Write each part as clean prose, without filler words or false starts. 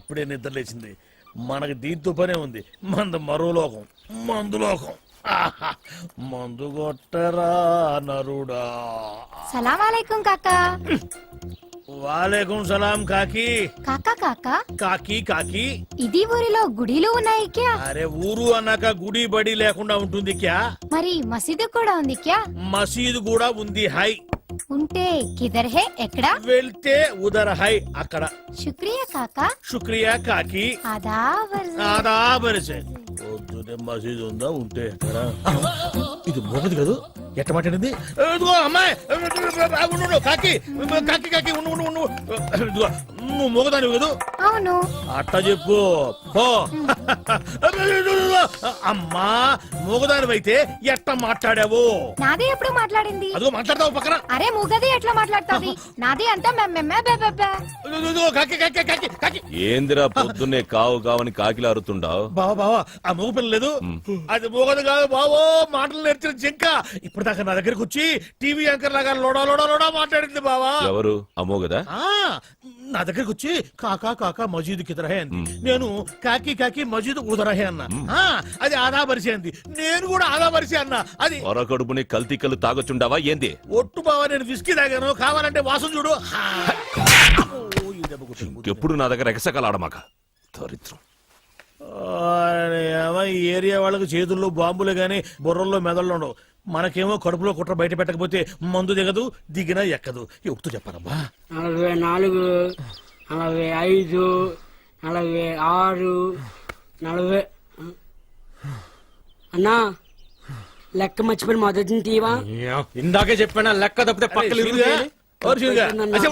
ఇప్పుడే నిద్ర లేచింది. మనకి దీంతో పనే ఉంది. మందు మరో లోకం, మందు లోకం. ఆహా, మందు కొట్టరా నరుడా. సలాం అలైకుం కాకా. వాలేకుం సలాం కాకి. కాకా కాకా కాకి కాకి. ఇది ఊరిలో గుడిలు ఉన్నాయి క్యా? అరే ఊరు అన్నాక గుడి బడి లేకుండా ఉంటుంది క్యా? మరి మసీదు కూడా ఉంది క్యా? మసీదు కూడా ఉంది. హై ఉంటే కిదర్ హే ఎక్కడా? వెళ్తే ఉదర్ హై అక్కడ. శుక్రియా కాకా. శుక్రియా కాకి. ఆదాబర్జే. పొద్దునే మసీదు ఉందా? ఉంటే ఎక్కడ? ఇది మోగదు కదా? ఎట్ట మాట్లాడింది? ఇదిగో అమ్మాయి కాకి కాకి కాకి ఇదిగో నువ్వు మోగదానివి కదా? అవును. అట్ట చెప్పు. అమ్మా మోగదానివైతే ఎట్ట మాట్లాడావు? నాది ఎప్పుడు మాట్లాడింది? అదిగో మాట్లాడతావు పక్కన. అరే మూగది ఎట్లా మాట్లాడుతుంది? నాది అంతా కాకి కాకి కాకి కాకి. ఏందిరా పొద్దున్నే కావు కావని కాకిలా అరుతుండావు? బావా బావా ఆ మోగ పిల్ల లేదు, అది మోగదు కాదు బావో. మాటలు నేర్చిన జింక ఇప్పుడు దాకా నా దగ్గరకు వచ్చి టీవీ యాంకర్ లాగా లోడా లోడా లోడా మాట్లాడింది బావా. ఎవరు అమ్మోగదా? నా దగ్గరకు వచ్చి కాకా కాకా మజీద్ కిదరహే అంది. నేను కాకి కాకి మజీద్ ఉదరహే అన్నా. అది ఆదా బరిసే అంది. నేను కూడా ఆదా బరిసే అన్నా. అది పొరకడుపుని కల్తీ కళ్ళు తాగొచ్చుండావా ఏంది? ఒట్టు బావా, నేను విస్కీ తాగాను. కావాలంటే వాసన చూడు. ఎప్పుడు నా దగ్గర ఎగసకలాడమాక దరిద్రం. ఈ ఏరియా వాళ్ళకి చేతుల్లో బాంబులే గాని బుర్రల్లో మెదళ్ళు ఉండవు. మనకేమో కడుపులో కుట్ర బయట పెట్టకపోతే మందు దిగదు, దిగినా ఎక్కదు. ఎప్పుడు చెప్పారమ్మా? 44, 45, 46, 40. అన్నా లెక్క మర్చిపోయి మొదటి తీవా? ఇందాకే చెప్పాను లెక్క తప్పితే పక్కలు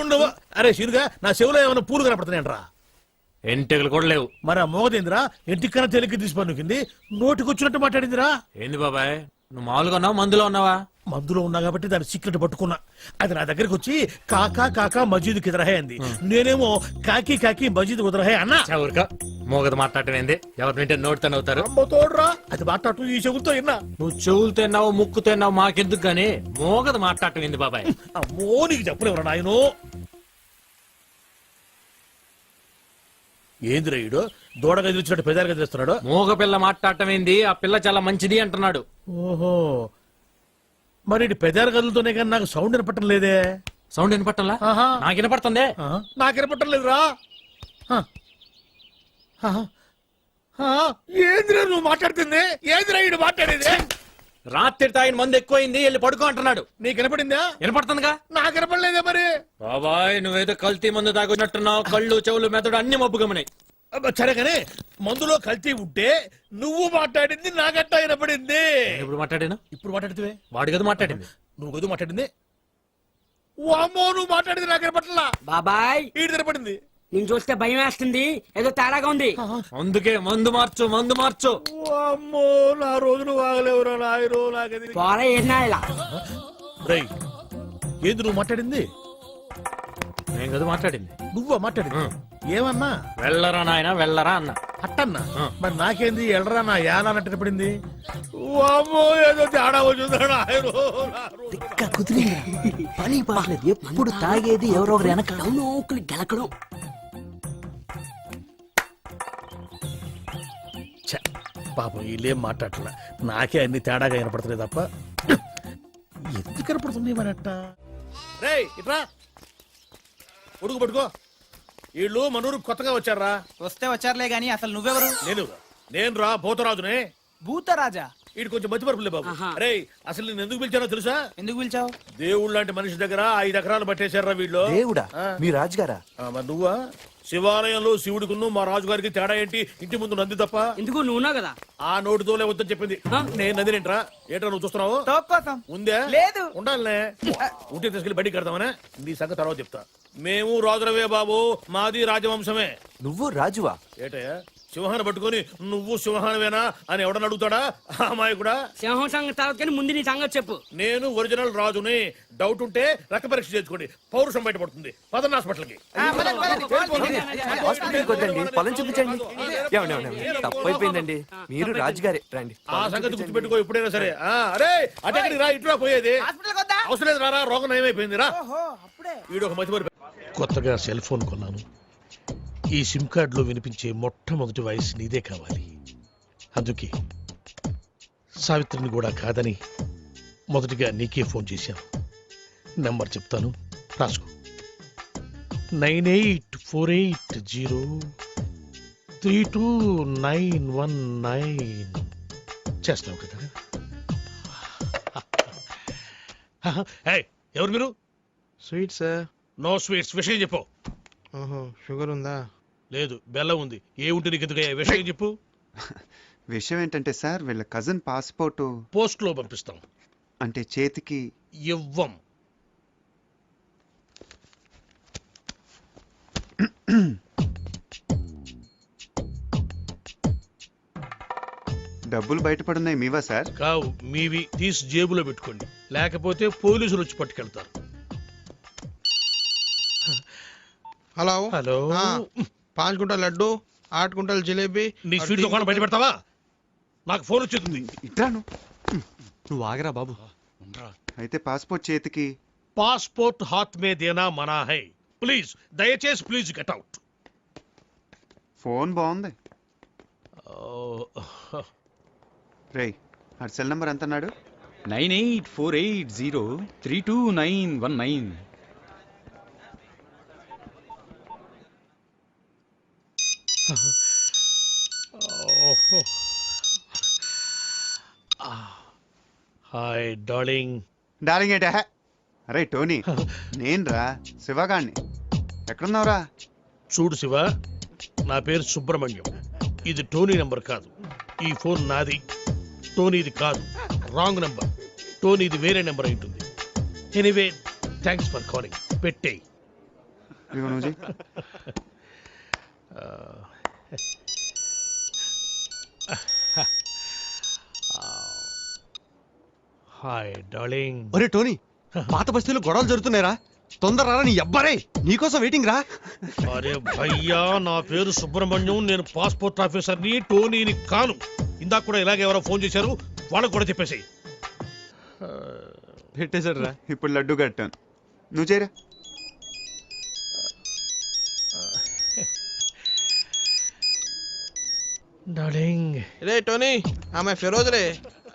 ఉండవు. అరే శీరుగా, నా చెవులో ఏమైనా పూలు కనపడుతున్నాయంట్రా? ఎంటెగలు కూడా లేవు. మరి ఆ మోగదేందిరా? ఇంటికన్నా తేలిక తీసి పన్నుకింది, నోటికి వచ్చినట్టు మాట్లాడిందిరా. ఏంది బాబాయ్, నువ్వు మామూలుగా ఉన్నావా మందులో ఉన్నావా? మందులో ఉన్నా కాబట్టి దాని సీక్రెట్ పట్టుకున్నా. అది నా దగ్గరకు వచ్చి కాకా కాకా మజీద్ కిదరహే అంది. నేనేమో కాకి కాకి మజీద్ ఉదరహే అన్నా. ఊరికా మోగదు మాట్లాడటం ఏంది? ఎవరి వింటే నోటితో అవుతారు. తోడురా, అది మాట్లాడటం ఈ చెవులతో విన్నా. నువ్వు చెవులు తిన్నావు ముక్కు తిన్నావు మాకెందుకు గానీ మోగదు మాట్లాడటం ఏంది బాబాయ్? అమ్మో నీకు చెప్పలేవరా నాయనో. ఏందిరా ఈడు దూడగా ఎదిరిచినట్టు పెదాలుగా ఎదిరిస్తున్నాడు? మోగ పిల్ల మాట్లాడటం ఏంది? ఆ పిల్ల చాలా మంచిది అంటున్నాడు. ఓహో, మరి ఇటు పెదాలు కదులుతూనే కానీ నాకు సౌండ్ వినపట్టం లేదే. సౌండ్ వినపట్టంలా? నాకు వినపడుతుంది. నాకు వినపట్టం లేదురా. ఏందిరా నువ్వు మాట్లాడుతుంది? ఏందిరా ఈడు మాట్లాడేది? రాత్రి తాగిన మందు ఎక్కువైంది, వెళ్ళి పడుకో అంటున్నాడు. నీకు వినపడిందా? వినపడుతుందిగా. నాకు వినపడలేదే మరి. బాబాయ్ నువ్వేదో కల్తీ మందు తాగున్నట్టున్నావు. కళ్ళు చెవులు మెదడు అన్ని మబ్బుగమనాయి. సరే కానీ మందులో కల్తీ ఉంటే నువ్వు మాట్లాడింది నాగట్టా వినపడింది. ఇప్పుడు మాట్లాడాను. ఇప్పుడు మాట్లాడితే వాడి గదు మాట్లాడింది. నువ్వు గదు మాట్లాడింది. వామ్మో నువ్వు మాట్లాడింది నాకు వినపట్లా. బాబాయ్ ఈడు వినపడింది. నేను చూస్తే భయం వేస్తుంది, ఏదో తేడాగా ఉంది. అందుకే మందు మార్చు మందు మార్చు. వామ్మో నా రోజులు వాగలేవురా నాయనో. నాకది పోరా ఏనా ఇలా రేయ్, ఏంది నువ్వు మాట్లాడింది? నేను కదా మాట్లాడింది. నువ్వా మాట్లాడింది? ఏమన్నా? వెళ్ళరా నాయన వెళ్ళరా అన్న. అట్టన్నా? మరి నాకేంది ఎల్లరా నా యాన అన్నట్టు పడింది. వామ్మో ఏదో తేడా వచ్చిందా పని పాడలేదు. ఎప్పుడు తాగేది ఎవరో ఒకరు వెనక నౌకలు గెలకడం. పాపం వీళ్ళేం మాట్లాడలే. నాకే అన్ని తేడాగా వినపడుతున్నాయి తప్ప ఎందుకు కనపడుతున్నాయి మరి అట్ట. రేయ్ ఇట్రా, ఉడుకు పట్టుకో. వీళ్ళు మనూరు కొత్తగా వచ్చారా? వస్తే వచ్చారులే గాని అసలు నువ్వెవరు? నేను రా భూతరాజునే. భూతరాజా? వీడు కొంచెం మతిమరుపులే బాబు. అరే అసలు నేను ఎందుకు పిలిచానో తెలుసా? ఎందుకు పిలిచావు? దేవుడు లాంటి మనిషి దగ్గర 5 ఎకరాలు పట్టేశారా వీళ్ళు. దేవుడా? మీ రాజుగారా? మరి నువ్వా? శివాలయంలో శివుడికును మా రాజుగారికి తేడా ఏంటి? ఇంటి ముందు నంది తప్ప. ఎందుకు నువ్వునా కదా? ఆ నోటితోలే వద్దని చెప్పింది. నేను నందినేంట్రా? ఏంట్రా నువ్వు చూస్తున్నావు? కోసం ఉందే? లేదు. ఉండాలనే. ఉంటే తీసుకెళ్లి బయటికి కడతామనే. నీ సంగతి తర్వాత చెప్తా. మేము రాజులవే బాబు, మాది రాజవంశమే. నువ్వు రాజువా? ఏటయ్యా సింహాన్ని పట్టుకుని నువ్వు సింహానవేనా అని ఎవడని అడుగుతాడా? అమ్మాయి కూడా సింహం సంగతి తర్వాత కానీ ముందు నీ సంగతి చెప్పు. నేను ఒరిజినల్ రాజుని. డౌట్ ఉంటే రక్త పరీక్ష చేసుకోండి, పౌరుషం బయటపడుతుంది. పదన్న హాస్పిటల్కి. హాస్పిటల్కి వద్దండి, పొలం చూపించండి. తప్పైపోయిందండి, మీరు రాజుగారే రండి. ఆ సంగతి గుర్తుపెట్టుకో ఎప్పుడైనా సరే. అరే అటెక్కడికి రా, ఇటురా పోయేది. అవసరం లేదు, రారా, రోగం నయమైపోయింది రా. వీడు ఒక మతి కొత్తగా సెల్ ఫోన్ కొన్నాను. ఈ సిమ్ కార్డులో వినిపించే మొట్టమొదటి వాయిస్ నీదే కావాలి. అందుకే సావిత్రిని కూడా కాదని మొదటిగా నీకే ఫోన్ చేశాను. నెంబర్ చెప్తాను, రాసుకో. 9848032919. చేస్తున్నావు కదా? ఏయ్, ఎవరు మీరు? Sweet sir. No sweets. విషయం చెప్పు. ఓహో, షుగర్ ఉందా? లేదు, బెల్లం ఉంది. ఏ ఉంటే నీకు ఎందుకయ్యా? విషయం చెప్పు. విషయం ఏంటంటే సార్, వీళ్ళ కజిన్ పాస్పోర్ట్ పోస్ట్ లో పంపిస్తాం. అంటే చేతికి ఇవ్వం. డబ్బులు బయటపడున్నాయి మీవా సార్? కావు, మీవి. తీసి జేబులో పెట్టుకోండి, లేకపోతే పోలీసులు వచ్చి పట్టుకెళ్తారు. Hello hello. 5 కుంటల్ లడ్డు, 8 కుంటల్ జిలేబీ. నీ స్వీట్ దుకాణం బయట పెడతావా? నాకు ఫోన్ వచ్చేస్తుంది. ఇట్రాను. నువ్వు ఆగరా బాబు. అయితే పాస్పోర్ట్ చేతికి. పాస్పోర్ట్ హాత్ మే దేనా మనా హై. ప్లీజ్, దయచేసి ప్లీజ్ గెట్ అవుట్. ఫోన్ బాగుంది. రేయ్, ఆ సెల్ నంబర్ ఎంత అన్నాడు? 9848032919. Hi darling. డార్లింగ్ ఏంటా? అరే టోనీ, నేనురా శివగాణ్ణి. ఎక్కడున్నావురా? చూడు శివ, నా పేరు సుబ్రహ్మణ్యం. ఇది టోనీ నంబర్ కాదు. ఈ ఫోన్ నాది, టోనీది కాదు. Wrong number. టోనీది వేరే నెంబర్ అయి ఉంటుంది. Anyway, thanks for calling. పెట్టేయ్. ఇదిగో నువ్వు చెయ్. Hi darling. ఒరే టోనీ, పాత బస్తీలో గొడవలు జరుగుతున్నాయిరా. తొందర రారా, నీ అబ్బారే నీకోసం వెయిటింగ్ రా. అరే భయ్యా, నా పేరు సుబ్రహ్మణ్యం. నేను పాస్పోర్ట్ ఆఫీసర్ని, టోనీని కాను. ఇందాక కూడా ఇలాగే ఎవరో ఫోన్ చేశారు, వాళ్ళకు కూడా చెప్పేసి. పెట్టేశాడు రా. ఇప్పుడు లడ్డు కట్టాను. నువ్వు చేయరా. డార్లింగ్. रे टोनी, हाँ मैं फिरोज रे.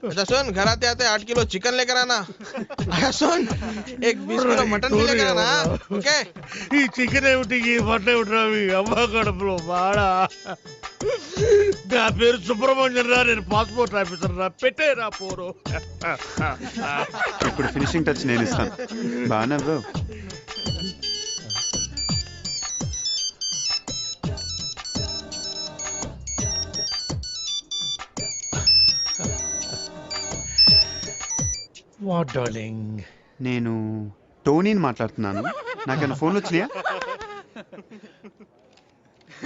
अच्छा सुन, घर आते आते 8 किलो चिकन लेकर आना. अच्छा सुन, एक 20 किलो मटन भी लेकर आना. ओके? ఈ చికెన్ ఏమిటి, ఈ మటన్ ఏమిటి? మీ అమ్మ కడుపులో బాడా. నా పేరు సుబ్రహ్మణ్యం రా, నేను పాస్పోర్ట్ ఆఫీసర్ రా. పెట్టేరా పోరు. ఇప్పుడు ఫినిషింగ్ టచ్ నేను ఇస్తాను. బాగా నవ్వావు. What darling? నేను టోనీని మాట్లాడుతున్నాను. నాకేమైనా ఫోన్లు వచ్చినాయా?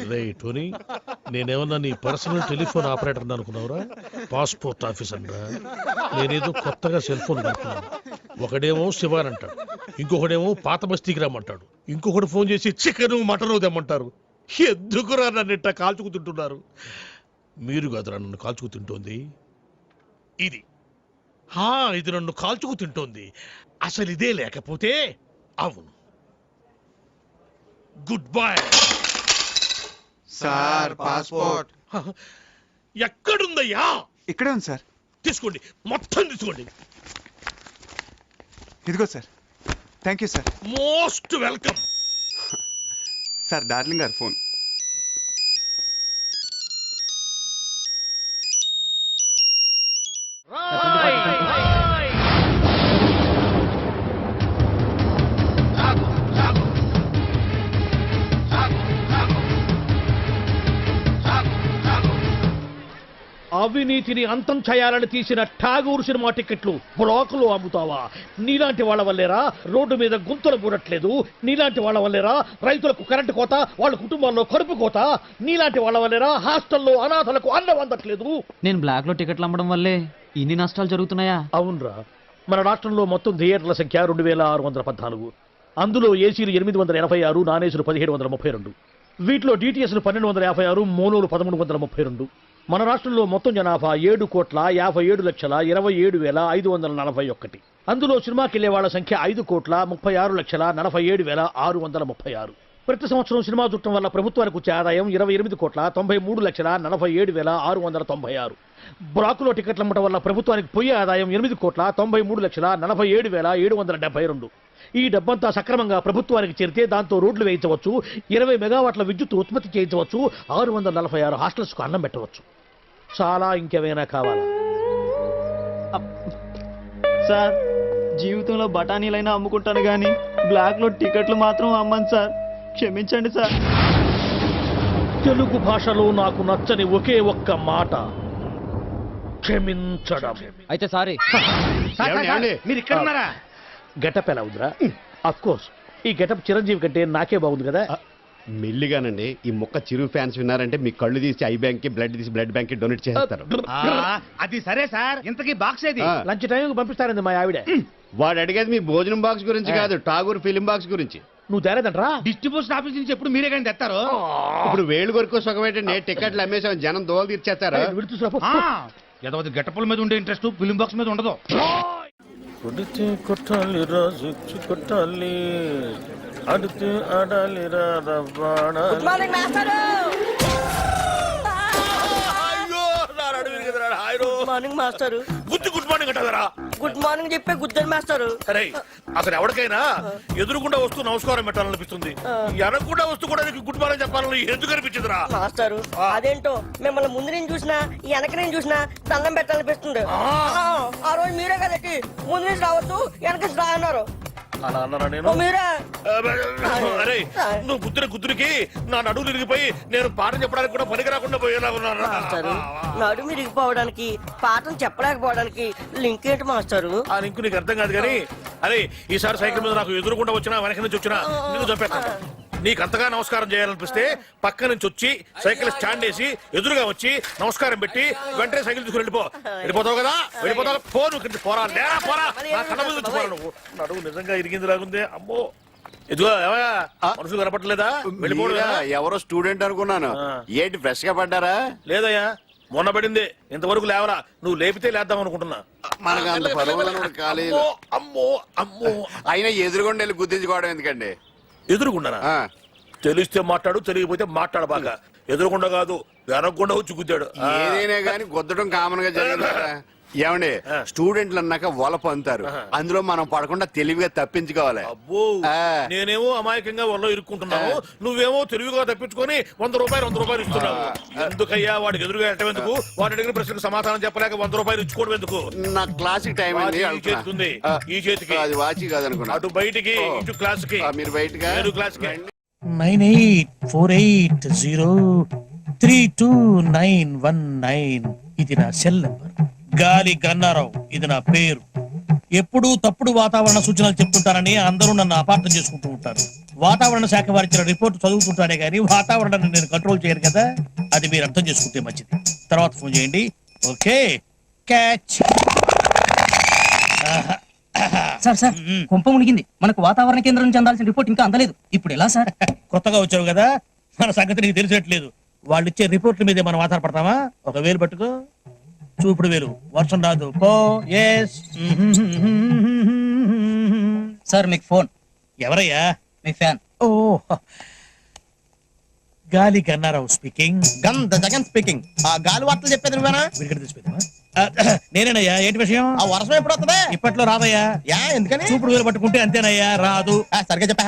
రే టోనీ, నేనేమన్నా నీ పర్సనల్ టెలిఫోన్ ఆపరేటర్ అనుకున్నావురా? పాస్పోర్ట్ ఆఫీసర్ రా. నేనేదో కొత్తగా సెల్ ఫోన్ కడుతున్నాను. ఒకడేమో శివాన్ అంటాడు, ఇంకొకడేమో పాత బస్తీకి రమ్మంటాడు, ఇంకొకటి ఫోన్ చేసి చికెన్ మటన్ తెమ్మంటారు. ఎందుకురా నన్ను ఇట్ట కాల్చుకు తింటున్నారు? మీరు కాదురా నన్ను కాల్చుకు తింటోంది, ఇది. ఇది నన్ను కాల్చుకు తింటోంది. అసలు ఇదే లేకపోతే అవును. Good bye sir. పాస్పోర్ట్ ఎక్కడుందయ్యా? ఇక్కడే ఉంది సార్. తీసుకోండి, మొత్తం తీసుకోండి. ఇదిగో sir. Thank you sir. Most welcome. Sir, darling గారు ఫోన్. అవినీతిని అంతం చేయాలని తీసిన ఠాగూర్ సినిమా టికెట్లు బ్లాకులో అమ్ముతావా? నీలాంటి వాళ్ళ వల్లేరా రోడ్డు మీద గుంతలు పూడట్లేదు. నీలాంటి వాళ్ళ వల్లేరా రైతులకు కరెంటు కోత, వాళ్ళ కుటుంబాల్లో కడుపు కోత. నీలాంటి వాళ్ళ వల్లేరా హాస్టల్లో అనాథలకు అన్నం అందట్లేదు. నేను బ్లాక్ లో టికెట్లు అమ్మడం వల్లే ఇన్ని నష్టాలు జరుగుతున్నాయా? అవునరా, మన రాష్ట్రంలో మొత్తం థియేటర్ల సంఖ్య 2614. అందులో ఏసీలు 886, నాన్ ఏసీలు 1732. వీటిలో డిటిఎస్లు 1256, మోనోలు 1332. మన రాష్ట్రంలో మొత్తం జనాభా 7,27,27,541. అందులో సినిమాకి వెళ్లే వాళ్ళ సంఖ్య 5,36,47,636. ప్రతి సంవత్సరం సినిమా చూడటం వల్ల ప్రభుత్వానికి వచ్చే ఆదాయం 28,43,47,696. బ్రాకులో టికెట్లు అమ్మటం వల్ల ప్రభుత్వానికి పోయే ఆదాయం 8,93,47,772. ఈ డబ్బంతా సక్రమంగా ప్రభుత్వానికి చేరితే దాంతో రోడ్లు వేయించవచ్చు, 20 మెగావాట్ల విద్యుత్ ఉత్పత్తి చేయించవచ్చు, 646 హాస్టల్స్కు అన్నం పెట్టవచ్చు. చాలా ఇంకేమైనా కావాలా? సార్ జీవితంలో బఠానీలైనా అమ్ముకుంటాను కానీ బ్లాక్లో టికెట్లు మాత్రం అమ్మను సార్. క్షమించండి సార్. తెలుగు భాషలో నాకు నచ్చని ఒకే ఒక్క మాట క్షమించడం. అయితే సారీ. మీరు ఇక్కడ ఉన్నారా? గెటప్ ఎలా ఉందిరా? అఫ్ కోర్స్ ఈ గెటప్ చిరంజీవి కంటే నాకే బాగుంది కదా. మెల్లిగానండి, ఈ మొక్క చిరు ఫ్యాన్స్ విన్నారంటే మీ కళ్ళు తీసి ఐ బ్యాంక్ కి, బ్లడ్ తీసి బ్లడ్ బ్యాంక్ కి డొనేట్ చేస్తారు. అది సరే సార్, ఇంతకీ బాక్స్ ఏది? లంచ్ టైం పంపిస్తారండి మా ఆవిడ. వాడు అడిగేది మీ భోజనం బాక్స్ గురించి కాదు, ఠాగూర్ ఫిలిం బాక్స్ గురించి. నువ్వు తేలేదంట్రా? డిస్ట్రిబ్యూషన్ ఆఫీస్ నుంచి ఎప్పుడు మీరే కానీ తెస్తారు. ఇప్పుడు వేళ్ళు కొరకు సుఖమేటండి, టికెట్లు అమ్మేసాం, జనం దోలు తీర్చేస్తారు. ఏదో గెటపుల మీద ఉండే ఇంట్రెస్ట్ ఫిలిం బాక్స్ మీద ఉండదు. కొడితే కొట్టాలి రాజు కొట్టాలి, అడితే ఆడాలి మార్నింగ్ మాస్టర్. గుడ్ మార్నింగ్ అంటారా? గుడ్ మార్నింగ్ చెప్పే గుద్దరు మాస్టర్. అరే అసలు ఎవరికైనా ఎదురుకుండా వస్తూ నమస్కారం పెట్టాలనిపిస్తుంది, ఎనకుండా వస్తూ కూడా గుడ్ మార్నింగ్ చెప్పాలని ఎందుకు అనిపించదురా? మాస్టర్ అదేంటో మిమ్మల్ని ముందు నేను చూసినా వెనక నేను చూసినా దండం పెట్టాలనిపిస్తుంది. ఆ రోజు మీరే కదకి ముందు నుంచి రావచ్చు వెనక నుంచి రా అన్నారు. అలా అన్నారా నేను? మీరే అరే నువ్వు గుద్దురికి నా నడువు తిరిగిపోయి నేను పాఠం చెప్పడానికి కూడా పనికి రాకుండా పోయేలా ఉన్నాను. నడుము ఇరిగిపోవడానికి పాఠం చెప్పలేకపోవడానికి లింక్ ఏంటి మాస్టారు? ఆ లింక్ నీకు అర్థం కాదు కానీ, అరే ఈసారి సైకిల్ మీద నాకు ఎదురుకుండా వచ్చినా వెనక నుంచి వచ్చినా నిన్ను చంపేస్తాను. నీకు అంతగా నమస్కారం చేయాలనిపిస్తే పక్క నుంచి వచ్చి సైకిల్ స్టాండ్ వేసి ఎదురుగా వచ్చి నమస్కారం పెట్టి వెంటనే సైకిల్ తీసుకుని వెళ్ళిపోతావు కదా. వెళ్ళిపోతావు పోరా లేరా పోరా, నా కళ్ళ మీద వచ్చి పోరా. నువ్వు నడువు నిజంగా ఇరిగింది లాగుంది. అమ్మో ఇదిగో మనుషులు కనపడలేదా? వెళ్ళిపోవడం ఎవరో స్టూడెంట్ అనుకున్నాను. ఏంటి ఫ్రెష్ గా పడ్డారా? లేదయ్యా మొన్న పడింది, ఇంతవరకు లేవరా. నువ్వు లేపితే లేద్దాం అనుకుంటున్నా. మనకు అంత పదవులను ఖాళీ. అమ్మో అమ్మో అయినా ఎదురుగొండ వెళ్ళి గుర్తించుకోవడం ఎందుకండి? ఎదురుకుండానా? తెలిస్తే మాట్లాడు, తెలియకపోతే మాట్లాడు. బాగా ఎదురుకుండా కాదు వెనకుండా వచ్చి గుద్దాడు. ఏదైనా కానీ గుద్దడం కామన్ గా జరిగింది కదా. ఏమండి స్టూడెంట్లు అన్నాక వల పొందుతారు, అందులో మనం పడకుండా తెలివిగా తప్పించుకోవాలి. అబ్బో నేనేమో అమాయకంగా వల్ల ఇరుక్కుంటున్నావు, నువ్వేమో తెలివిగా తప్పించుకొని 100 రూపాయలు ఇస్తున్నావు. ఎందుకయ్యా వాడికి ఎదురుగా ఎట్టేందుకు? వాడి అడిగిన ప్రశ్నకు సమాధానం చెప్పలేక 100 రూపాయలు ఇచ్చుకోవడం ఎందుకు? నా క్లాసిక్ టైం చేస్తుంది ఈ చేతికి, అది వాచి కాదనుకున్నా. అటు బయటికి ఇటు క్లాస్ కి. మీరు బయటగా క్లాస్ కి 9848032919 ఇది నా సెల్ నంబర్. గాలి గన్నారావు ఇది నా పేరు. ఎప్పుడూ తప్పుడు వాతావరణ సూచనలు చెప్తుంటారని అందరూ నన్ను అపార్థం చేసుకుంటూ ఉంటారు. వాతావరణ శాఖ వారిచ్చిన రిపోర్ట్ చదువుతుంటానే గానీ వాతావరణాన్ని నేను కంట్రోల్ చేయను కదా. అది మీరు అర్థం చేసుకుంటే మంచిది. తర్వాత ఫోన్ చేయండి. Okay catch. సార్ సార్ కుంప మునిగింది. మనకు వాతావరణ కేంద్రం నుంచి అందాల్సిన రిపోర్ట్ ఇంకా అందలేదు. ఇప్పుడు ఎలా సార్? కొత్తగా వచ్చావు కదా, మన సంగతి నీకు తెలిసినట్లేదు. వాళ్ళు ఇచ్చే రిపోర్ట్ల మీదే మనం ఆధారపడతామా? 1,000 పట్టుకో, చూపుడు వేలు. వర్షం రాదు పో. ఎస్ సార్ మీకు ఫోన్. ఎవరయ్యా? మీ ఫ్యాన్. ఓ గాలి గన్నారావు స్పీకింగ్. జగన్ స్పీకింగ్. ఆ గాలి వార్తలు చెప్పేది నువ్వేనా? విడిగడ తీసిపోయావా? నేనేనయ్యా. ఏంటి విషయం? ఆ వర్షం ఎప్పుడు వస్తుంది? ఇప్పట్లో రాదయ్యా. ఎందుకని? చూపుడు వేలు పట్టుకుంటే అంతేనయ్యా, రాదు. సరిగ్గా చెప్పా.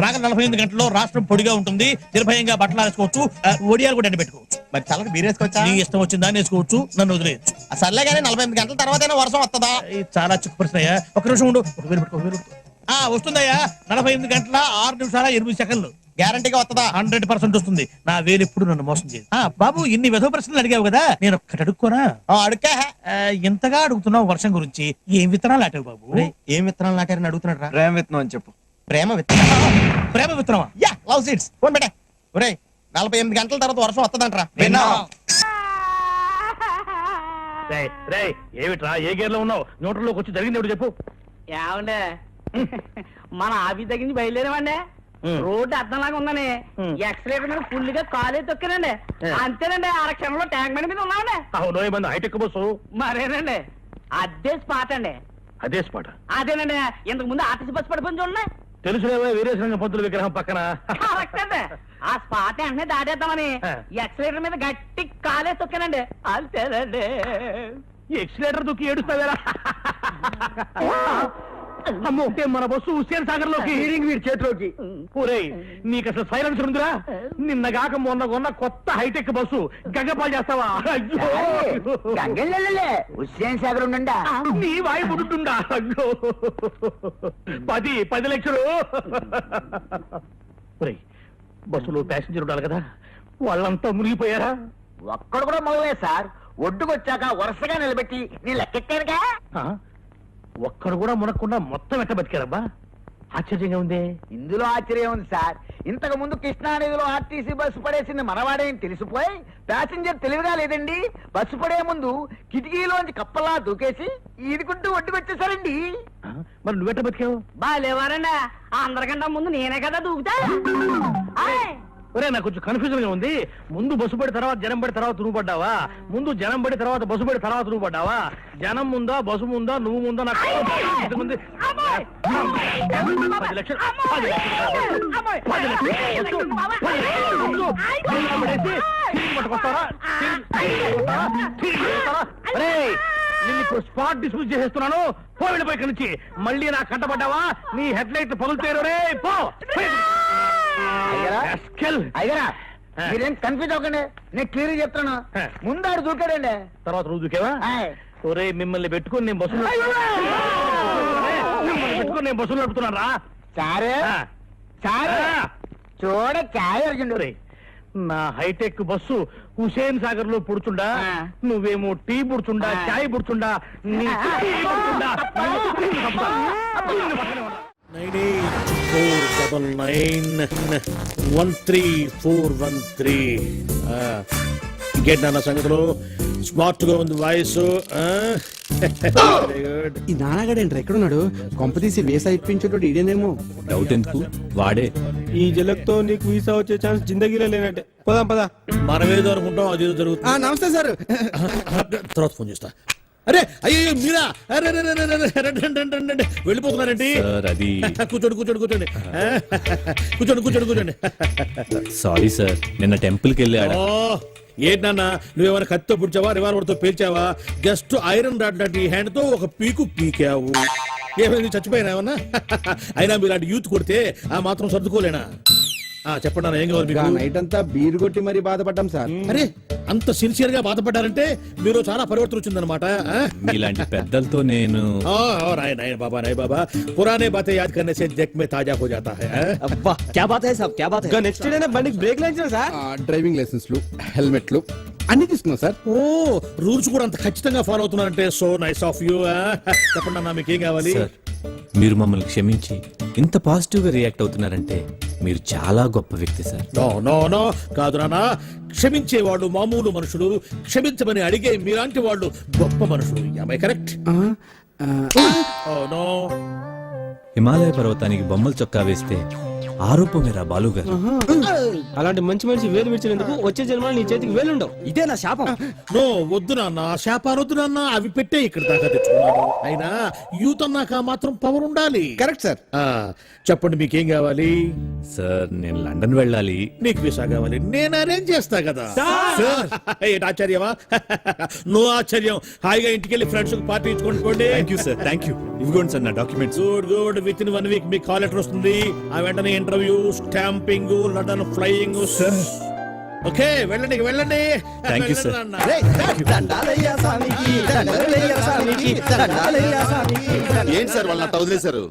రాగ 48 గంటల్లో రాష్ట్రం పొడిగా ఉంటుంది, నిర్భయంగా బట్టలు వేసుకోవచ్చు, ఒడియాలు కూడా ఎండబెట్టుకోవచ్చు. మరి చల్లకి బీరేసుకోవచ్చా? నీ ఇష్టం వచ్చిందా వేసుకోవచ్చు, నన్ను వదిలేయచ్చు. సర్లే కానీ 48 గంటల తర్వాత వర్షం వస్తుందా? చాలా చిక్కు ప్రశ్న అయ్యా. ఒక నిమిషం ఉండు. 1,000 పట్టుకో. వస్తుందయ్యా. 48 గంటల 6 నిమిషాల 8 సెకండ్లు. గ్యారంటీగా వస్తుందా? 100% వస్తుంది. నా వేలు ఎప్పుడు నన్ను మోసం చేయదు. బాబు ఇన్ని వెధవ ప్రశ్నలు అడిగావు కదా, నేను ఒక్కటి అడుక్కోనా? అడుక్కా. ఎంతగా అడుగుతున్నావు వర్షం గురించి? ఏం విత్తనాలు నాటావు బాబు? ఏం విత్తనాలు నాటారని అడుగుతున్నాడు రా. ప్రేమ విత్తనం అని చెప్పు. ప్రేమ విత్తనం. ప్రేమ విత్తనమా? Yeah, love seeds. ఫోన్ పెట్టే. ఒరేయ్ 48 గంటల తర్వాత వర్షం వస్తుందంటరా. ఏమిట్రా ఏ గేర్లో ఉన్నావు? న్యూట్రల్లోకి వచ్చి జరిగింది ఎవడు చెప్పు. ఏమండే మన ఆఫీస్ దగ్గర నుంచి బయలుదేరామండి. రోడ్డు అర్థంలాగా ఉందని ఎక్సలేటర్ మీద ఫుల్ గా కాలే తొక్కానండి. అంతేనండి, ఆరక్షణంలో ట్యాంక్ బండి మీద ఉన్నామండి. అవును మంది హైటెక్ బస్సు. మరేనండి అదే స్పాట్ అండి. అదే స్పాట్? అదేనండి, ఇంతకు ముందు ఆర్టీసీ బస్సు పడిపోయింది చూడండి. తెలుసులేవా వీరేశలింగం పంతుల విగ్రహం పక్కన. కరెక్ట్ అండి. ఆ స్పాట్ వెంటనే దాటేద్దామని ఎక్సలేటర్ మీద గట్టి కాలే తొక్కానండి. అంతేనండి. ఎక్సిలేటర్ దుక్కి ఏడుస్తావేరా? అమ్మో, మన బస్సు హుస్సేన్ సాగర్ లోకి హీరింగ్ వీడి చేతిలోకి. ఒరేయ్, నీకు అసలు సైలెన్సర్ ఉందిరా? నిన్నగాక మొన్న కొన్న కొత్త హైటెక్ బస్సు గంగపాలు చేస్తావా? హుస్సేన్ సాగర్ ఉండండి. నీ వాయి పుట్టుండా? అయ్యో, 10 లక్షలు. ఒరేయ్, బస్సులో ప్యాసింజర్ ఉండాలి కదా, వాళ్ళంతా మునిగిపోయారా? ఒక్కడు కూడా మొదలే సార్. ఒడ్డుకొచ్చాక వరుసగా నిలబెట్టి నేను లెక్కెట్టానుగా. ఒక్కడు కూడా మునక్కుండా మొత్తం ఎట్ట బతికారబ్బా? ఆశ్చర్యంగా ఉంది. ఇందులో ఆశ్చర్యం ఉంది సార్. ఇంతకు ముందు కృష్ణానదిలో ఆర్టీసీ బస్సు పడేసింది మనవాడే అని తెలిసిపోయి ప్యాసింజర్ తెలివిగా లేదండి, బస్సు పడే ముందు కిటికీలోంచి కప్పలా దూకేసి ఈదుకుంటూ ఒడ్డుకొచ్చేసారండి. మరి నువ్వెట్ట బతికావు? బాగాలేవారండి, అందరికంటే ముందు నేనే కదా దూకుతా. ఒరే, నాకు కొంచెం కన్ఫ్యూజన్ గా ఉంది. ముందు బస్సు పడి తర్వాత జనం పడి తర్వాత నువ్వు పడ్డావా? ముందు జనం పడి తర్వాత బస్సు పడి తర్వాత నువ్వు పడ్డావా? జనం ముందా బస్సు ముందా నువ్వు ముందా? నాకు 10 లక్షలు. 10 నిన్ను ఇప్పుడు స్పాట్ డిస్మిస్ చేసేస్తున్నాను. పోయి ఇక్కడి నుంచి. మళ్ళీ నా కంటపడ్డావా నీ హెడ్ లైట్ పగులుతారు. రే పో. అయ్యరా, మీరేం కన్ఫ్యూజ్ అవ్వకండి, నేను క్లియర్ చెప్తాను. ముందాడు దూకాడండి, తర్వాత నువ్వు దూకేవా? ఒరే, మిమ్మల్ని పెట్టుకుని నేను బస్సులో నడుపుతున్నాను రా. సారే సారే చూడ చాయ్ అర్జునుడు. ఒరే, నా హైటెక్ బస్సు హుసేన్ సాగర్ లో పుడుచుండా, నువ్వేమో టీ పుడుచుండా, చాయ్ పుడుచుండా. 98491313. ఇంకేంటి నాన్న సంగతులు? స్మార్ట్ గా ఉంది వాయిస్. ఈ నాన్నగాడేంట్రా ఎక్కడున్నాడు? కొంపతీసి వేసా ఇప్పించేటోడు ఇదేనేమో. డౌట్ ఎందుకు, వాడే. ఈ జలక్తో నీకు వీసా వచ్చే ఛాన్స్ జిందగీలో లేనట్టే. పోదాం పదా. మనమేదో అనుకుంటాం, అదేదో జరుగుతుంది. నమస్తే సార్. తర్వాత ఫోన్ చేస్తా. అరే అయ్యో మీరా? అరే వెళ్ళిపోతున్నారండి. అది కూర్చోండి కూర్చోండి కూర్చోండి కూర్చోండి కూర్చోండి కూర్చోండి. సారీ సార్, నిన్న టెంపుల్ కి వెళ్ళాడు. ఏంటన్నా, నువ్వేమైనా కత్తితో పుడిచావా, రివాల్వర్ తో పేల్చావా? జస్ట్ ఐరన్ రాడ్ లాంటి ఈ హ్యాండ్ తో ఒక పీకు పీకావు. ఏమైంది, చచ్చిపోయినా ఏమన్నా? అయినా మీరు అలాంటి యూత్ కొడితే ఆ మాత్రం సర్దుకోలేనా? చెప్పండి అన్న, ఏం కావాలి మీకు? నైట్ అంతా బీరు కొట్టి మరీ బాధపడ్డాం సార్. అరే, అంత సిన్సియర్ గా బాధపడ్డారంటే మీరు చాలా పరివర్తన వచ్చిందనమాట. ఇలాంటి పెద్దలతో నేను రాయ్ బాబా పురానే బాతే యాద్ కర్నే సే జగ్ మే తాజా హో జాతా హై. అబ్బా, క్యా బాత్ హై సాబ్, క్యా బాత్ హై. నెక్స్ట్ డే బండికి బ్రేక్ లైన్స్ సార్. డ్రైవింగ్ లైసెన్స్లు, హెల్మెట్లు అన్ని తీసుకున్నాం సార్. ఓ, రూల్స్ కూడా అంత ఖచ్చితంగా ఫాలో అవుతున్నారంటే సో నైస్ ఆఫ్ యూ. చెప్పండి అన్న, మీకు ఏం కావాలి? సార్, మీరు మమ్మల్ని క్షమించి ఇంత పాజిటివ్ గా రియాక్ట్ అవుతున్నారంటే మీరు చాలా గొప్ప వ్యక్తి సార్. నో నో నో, కాదు నాన్న. క్షమించేవాళ్ళు మామూలు మనుషులు, క్షమించమని అడిగే మీలాంటి వాళ్ళు గొప్ప మనుషులు. am I correct? No. Himalaya పర్వతానికి బొమ్మల చొక్కా వేస్తే ఆరోపమేరా బాలు గారు. అలాంటి మంచి మనిషి వేలు విడిచినందుకు వచ్చే జన్మలో నీ చేతికి వేలుండవు. ఇదే నా శాపం. నో, వద్దు నాన్న, శాపారొద్దు నాన్న. అవి పెట్టే ఇక్కడ దాకా తెచ్చుకున్నాను. అయినా యూత్ అన్నాక మాత్రం పవర్ ఉండాలి. Correct sir. చెప్పండి, మీకేం కావాలి? సార్, నేను లండన్ వెళ్ళాలి. నీకు వీసా కావాలి, నేను అరేంజ్ చేస్తా కదా. ఏంటి ఆశ్చర్యమా? నో ఆశ్చర్యం. హాయిగా ఇంటికి వెళ్ళి ఫ్రెండ్స్ పార్టీ ఇచ్చుకోండి. Thank you sir, thank you. ఇవ్వండి సార్ నా documents. Good good. Within 1 week మీకు కాల్ లెటర్ వస్తుంది. ఆ వెంటనే interview, stamping, London flying. Okay, వెళ్ళండి వెళ్ళండి. Thank you sir. ఏంటి సార్ వాళ్ళ వదిలేశారు?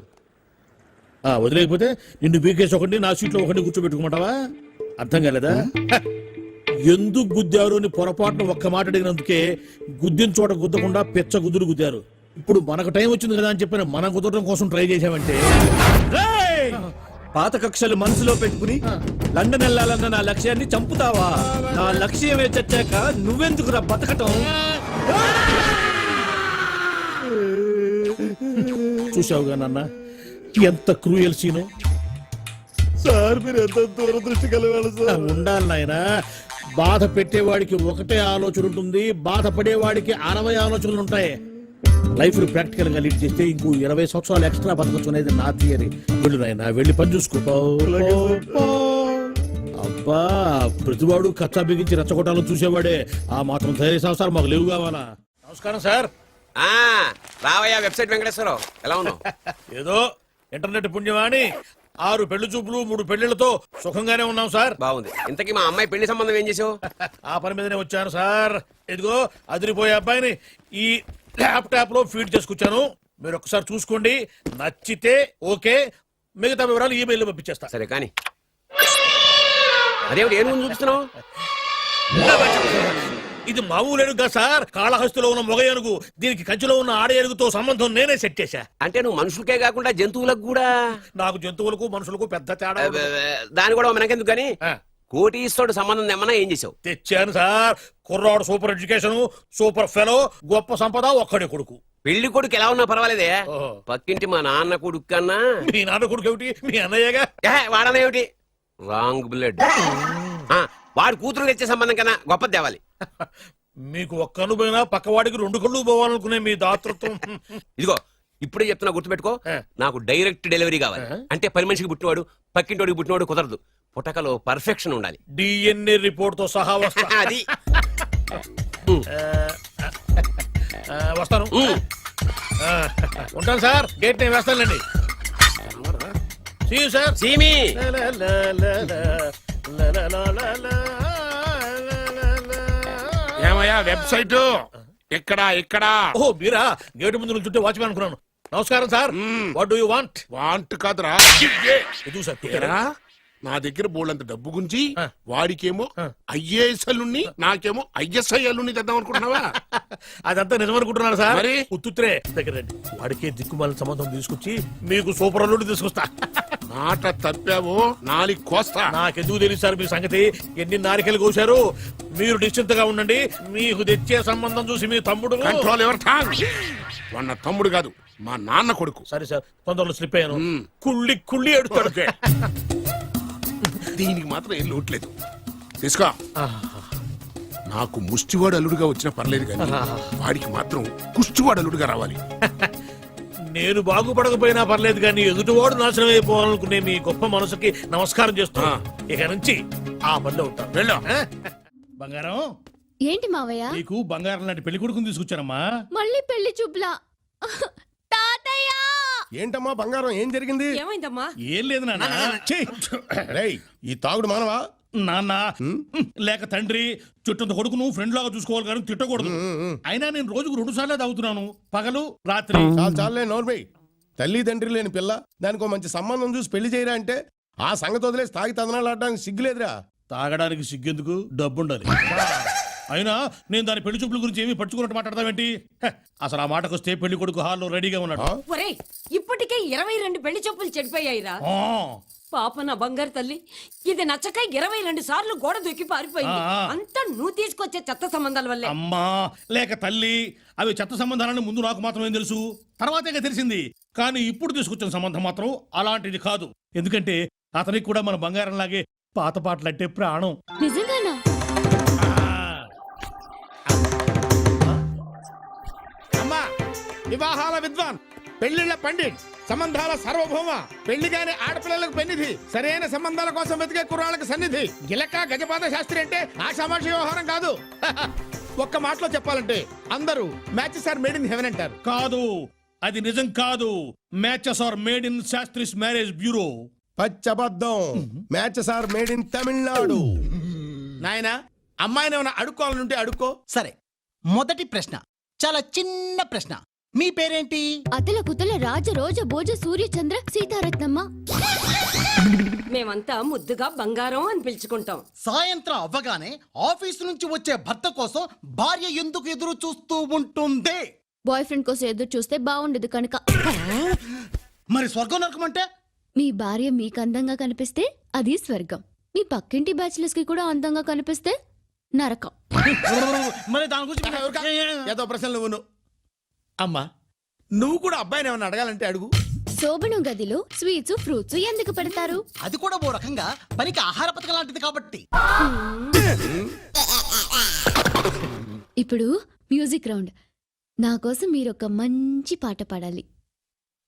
వదిలేకపోతే నిన్ను బీకేసి ఒకటి, నా సీట్లో ఒకటి కూర్చోబెట్టుకోమంటావా? అర్థం కాలేదా? ఎందుకు గుద్దారు అని పొరపాటున ఒక్క మాట అడిగినందుకే గుద్దిన చోట గుద్దకుండా పెచ్చ గుద్దులు గుద్దారు. ఇప్పుడు మనకు టైం వచ్చింది కదా అని చెప్పిన మనం కుదరడం కోసం ట్రై చేశామంటే, పాత కక్షలు మనసులో పెట్టుకుని లండన్ వెళ్ళాలన్న నా లక్ష్యాన్ని చంపుతావా? నా లక్ష్యమే చచ్చాక నువ్వెందుకురా బతకటం? చూసావుగా నాన్న, ఎంత క్రూయల్ సీను. సార్, మీరు ఎంత దూరదృష్టి కలగాలి సార్. ఉండాలి నాయనా. బాధ పెట్టేవాడికి ఒకటే ఆలోచన ఉంటుంది, బాధపడేవాడికి 60 ఆలోచనలు ఉంటాయి. లైఫ్ ప్రాక్టికల్ గా లీడ్ చేస్తే ఇంకో 20 సంవత్సరాలు ఎక్స్ట్రా బతకచ్చు అనేది నా థియరీ. వెళ్ళు నాయనా, వెళ్ళి పని చూసుకో. అబ్బా, ప్రతివాడు కచ్చా బిగించి రెచ్చగొట్టాలని చూసేవాడే. ఆ మాత్రం ధైర్య సంవత్సరాలు మాకు లేవు కావాలా? నమస్కారం సార్. రావయ్యా వెబ్సైట్ వెంకటేశ్వరరావు, ఎలా ఉన్నావు? ఏదో ఇంటర్నెట్ పుణ్యమాని 6 పెళ్లి చూపులు 3 పెళ్లిళ్లతో సుఖంగానే ఉన్నాం సార్. బాగుంది. ఇంతకీ మా అమ్మాయి పెళ్లి సంబంధం ఏం చేసావు? ఆ పని మీదనే వచ్చాను సార్. ఇదిగో అదిరిపోయే అబ్బాయిని ఈ ల్యాప్టాప్ లో ఫీడ్ చేసుకొచ్చాను. మీరు ఒకసారి చూసుకోండి, నచ్చితే ఓకే, మిగతా వివరాలు ఈమెయిల్ పంపించేస్తా. సరే కానీ అదేమిటి ఏం ముందు చూస్తున్నావు? ఇది మామూలు ఏనుగు సార్, కాళహస్తిలో ఉన్న మొగ ఏనుగు. దీనికి కంచిలో ఉన్న ఆడ ఏనుగుతో సంబంధం నేనే సెట్ చేశా. అంటే నువ్వు మనుషులకే కాకుండా జంతువులకు కూడా? నాకు జంతువులకు మనుషులకు పెద్ద తేడా ఉండదు. దాని కూడా మనకెందుకు కానీ ఆ. కోటీశ్వరుడు సంబంధం ఏమన్నా ఏం చేసావు? తెచ్చాను సార్. కుర్రాడు సూపర్ ఎడ్యుకేషన్, సూపర్ ఫెలో, గొప్ప సంపద, ఒక్కడే కొడుకు. పెళ్లి కొడుకు ఎలా ఉన్నా పర్వాలేదే, ఓహో. పక్కింటి మా నాన్న కొడుకు కన్నా మీ నాన్న కొడుకు ఏమిటి, మీ అన్నయ్యగా. వాడనేమిటి రాంగ్ బ్లడ్. వాడు కూతురు తెచ్చే సంబంధం కన్నా గొప్పది తేవాలి. మీకు ఒక్క అనుభవైనా పక్కవాడికి 2 కళ్ళు పోవాలనుకునే మీ దాతృత్వం. ఇదిగో ఇప్పుడే చెప్తున్నా, గుర్తుపెట్టుకో. ఆ. నాకు డైరెక్ట్ డెలివరీ కావాలి. అంటే పని మనిషికి పుట్టినవాడు పక్కింటోడికి పుట్టినవాడు కుదరదు. పుట్టకలో పర్ఫెక్షన్ ఉండాలి. డిఎన్ఏ రిపోర్ట్ తో సహా వస్తా. అది వస్తాను. ఉంటాను సార్, గేట్ నేను వేస్తానండి. సార్ సీమి ఏమయ్యా వెబ్సైట్ ఎక్కడా ఎక్కడా? ఓ మీరా, గేటు ముందు నుంచుంటే వాచ్మెన్ అనుకున్నాను. నమస్కారం sir. What do you want? Want కాదురా, ఎదుగు సార్. ఏరా, నా దగ్గర బోళ్ళంత డబ్బు గుంచి ఆ. వాడికేమో ఐఏఎస్ అల్లుని నాకేమో ఐఎస్ఐ అల్లుని తెద్దాం అనుకుంటున్నావా? అదంతా నిజమనుకుంటున్నాను సార్. మరి? ఉత్తుత్రే దగ్గర రండి. వాడికే దిక్కుమాలిన సంబంధం తీసుకొచ్చి మీకు సూపర్ అల్లుడు తీసుకొస్తా. మాట తప్పావో నాలుగు కోస్తా. నాకెందుకు తెలియదు సార్ మీ సంగతి. ఎన్ని నారికలు కోశారు. మీరు నిశ్చింతగా ఉండండి. మీకు తెచ్చే సంబంధం చూసి మీ తమ్ముడు. Control your tongue. వాడు నా తమ్ముడు కాదు, మా నాన్న కొడుకు. సరే సార్, తొందరలో స్లిప్ అయ్యాను. మ్మ్. కుళ్ళి కుళ్ళి ఎడుతాడు. దీనికి మాత్రం ఏం లోట్లేదు. తీసుకో. నాకు ముష్టివాడు అల్లుడుగా వచ్చినా పర్లేదు కానీ వాడికి మాత్రం కుష్టివాడు అల్లుడుగా రావాలి. నేను బాగుపడకపోయినా పర్లేదు కానీ ఎదుటివాడు నాశనం అయిపోవాలనుకునే మీ గొప్ప మనసుకి నమస్కారం చేస్తున్నా. ఇక నుంచి ఆ పనిలో ఉంటాను. వెళ్ళు. బంగారం, ఏంటి మావయ్య? నీకు బంగారం లాంటి పెళ్లి కొడుకుని తీసుకొచ్చానమ్మా. మళ్ళీ పెళ్లి చూపులా? తాతయ్య! ఏంటమ్మా బంగారం, ఏం జరిగింది? ఏమైందమ్మా? ఏం లేదు నాన్న. ఛీ! రేయ్, ఈ తాగుడు మానవా? నాన్న లేక తండ్రి చుట్టూ కొడుకును ఫ్రెండ్ లాగా చూసుకోవాలి కానీ తిట్టకూడదు. అయినా నేను రోజుకు 2 సార్లు తాగుతున్నాను, పగలు రాత్రి. చాలే నోర్మై. తల్లి తండ్రి లేని పిల్ల, దానికి మంచి సంబంధం చూసి పెళ్లి చేయరా అంటే ఆ సంగతి వదిలేసి తాగి తదనాలు ఆడడానికి సిగ్గులేదురా? తాగడానికి సిగ్గెందుకు, డబ్బుండాలి. అయినా నేను దాని పెళ్లి చూపుల గురించి ఏమీ పట్టుకున్నట్టు మాట్లాడతావేంటి? అసలు ఆ మాటకొస్తే పెళ్లి కొడుకు హాల్లో రెడీగా ఉన్నాడు. ఇప్పటికే 22 పెళ్లి చూపులు చెడిపోయాయిరా. ఆ, పాప నా బంగారు తల్లి, ఇది నచ్చక 22 సార్లు గోడ దూకి పారిపోయింది. అంతా నువ్వు తీసుకొచ్చే చెత్త సంబంధాల వల్లే. అమ్మా లేక తల్లి, అవి చెత్త సంబంధాలని ముందు నాకు మాత్రమే తెలుసు, తర్వాతే తెలిసింది. కానీ ఇప్పుడు తీసుకొచ్చిన సంబంధం మాత్రం అలాంటిది కాదు. ఎందుకంటే అతనికి కూడా మన బంగారం లాగే పాత పాటలంటే ప్రాణం. నిజంగానా? అమ్మా, వివాహాల విద్వాన్, పెళ్లిళ్ల పండిట్, సంబంధాల సార్వభౌమ, పెళ్లిగానే ఆడపిల్లలకు పెన్నిధి, సరైన సంబంధాల కోసం వెతికే కుర్రాళ్ళకి సన్నిధి, గిలక గజపాద శాస్త్రి అంటే ఆషామాషి వ్యవహారం కాదు. ఒక్క మాటలో చెప్పాలంటే అందరూ matches are made in heaven అంటారు. కాదు, అది నిజం కాదు. Matches are made in శాస్త్రీస్ marriage bureau. పచ్చబద్ధం. Matches are made in Tamil Nadu. నాయనా, అమ్మాయిని ఏమైనా అడుక్కోవాలంటే అడుక్కో. సరే, మొదటి ప్రశ్న చాలా చిన్న ప్రశ్న. మీ పేరేంటి? అతల కుతల రాజ రోజ భోజ సూర్య చంద్ర సీతారత్నమ్మ. మేమంతా ముద్దుగా బంగారం అని పిలుచుకుంటాం. సాయంత్రం అవ్వగానే ఆఫీసు నుంచి వచ్చే భర్త కోసం భార్య ఎందుకు ఎదురు చూస్తూ ఉంటుంది? బాయ్ ఫ్రెండ్ కోసం ఎదురు చూస్తే బాగుండదు కనుక. మరి స్వర్గం నరకం అంటే? మీ భార్య మీకు అందంగా కనిపిస్తే అది స్వర్గం. మీ పక్కింటి బ్యాచిలర్స్ కి కూడా అందంగా కనిపిస్తే నరకం. మరి దాని గురించి ఏదో ప్రశ్నలు నువ్వు. అమ్మా, నువ్వు కూడా అబ్బాయిని ఏమైనా అడగాలంటే అడుగు. శోభనం గదిలో స్వీట్స్ ఫ్రూట్స్ ఎందుకు పెడతారు? అది కూడా ఓ రకంగా పనికి ఆహార పథకం లాంటిది కాబట్టి. ఇప్పుడు మ్యూజిక్ రౌండ్. నా కోసం మీరొక మంచి పాట పాడాలి.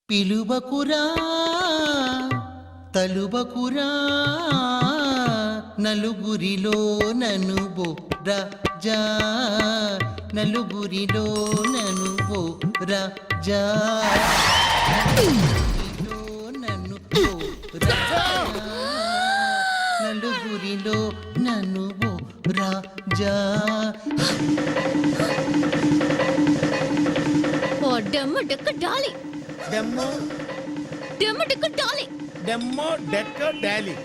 పిలువకురా తలుబకురా నలుగురిలో నన్ను బో రాజా, నలుగురిలో నన్ను బో రాజా, నన్ను బో రాజా, నలుగురిలో నన్ను బో రాజా. డెమ్మ డెక్క డాలి, డెమ్మో డెమ్మ డెక్క డాలి. డెమ్మో డెక్క డాలీ.